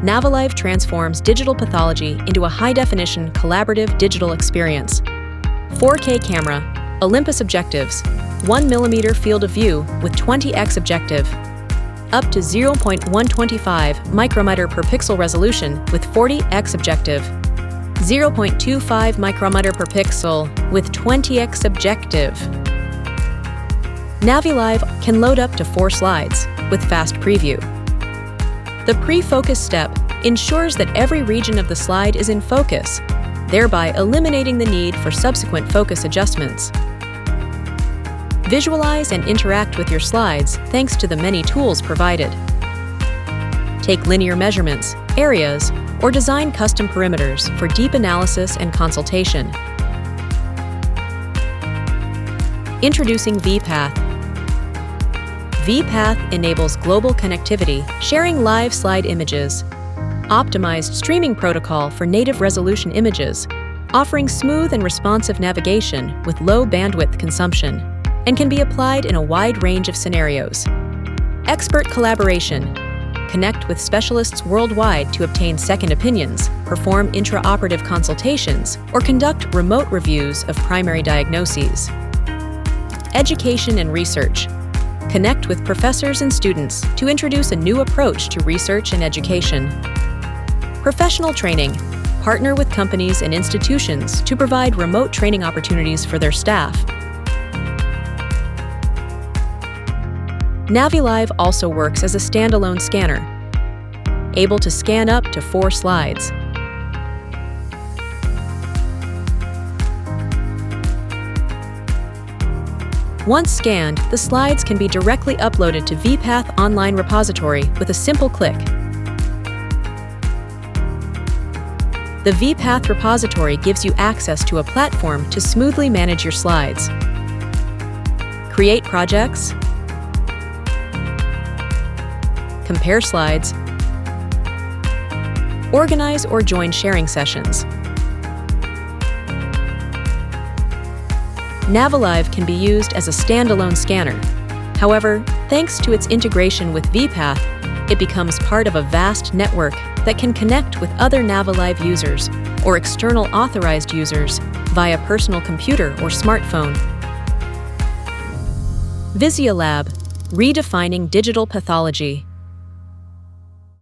NAVILIVE transforms digital pathology into a high-definition, collaborative digital experience. 4K camera, Olympus objectives, 1mm field of view with 20x objective, up to 0.125 micrometer per pixel resolution with 40x objective, 0.25 micrometer per pixel with 20x objective. NAVILIVE can load up to 4 slides with fast preview. The pre-focus step ensures that every region of the slide is in focus, thereby eliminating the need for subsequent focus adjustments. Visualize and interact with your slides thanks to the many tools provided. Take linear measurements, areas, or design custom perimeters for deep analysis and consultation. Introducing vPath. vPath enables global connectivity, sharing live slide images, optimized streaming protocol for native resolution images, offering smooth and responsive navigation with low bandwidth consumption, and can be applied in a wide range of scenarios. Expert collaboration. Connect with specialists worldwide to obtain second opinions, perform intraoperative consultations, or conduct remote reviews of primary diagnoses. Education and research. Connect with professors and students to introduce a new approach to research and education. Professional training. Partner with companies and institutions to provide remote training opportunities for their staff. NAVILIVE also works as a standalone scanner, able to scan up to 4 slides. Once scanned, the slides can be directly uploaded to vPath online repository with a simple click. The vPath repository gives you access to a platform to smoothly manage your slides. Create projects, compare slides, organize or join sharing sessions. NAVILIVE can be used as a standalone scanner. However, thanks to its integration with vPath, it becomes part of a vast network that can connect with other NAVILIVE users or external authorized users via personal computer or smartphone. VisiaLab, redefining digital pathology.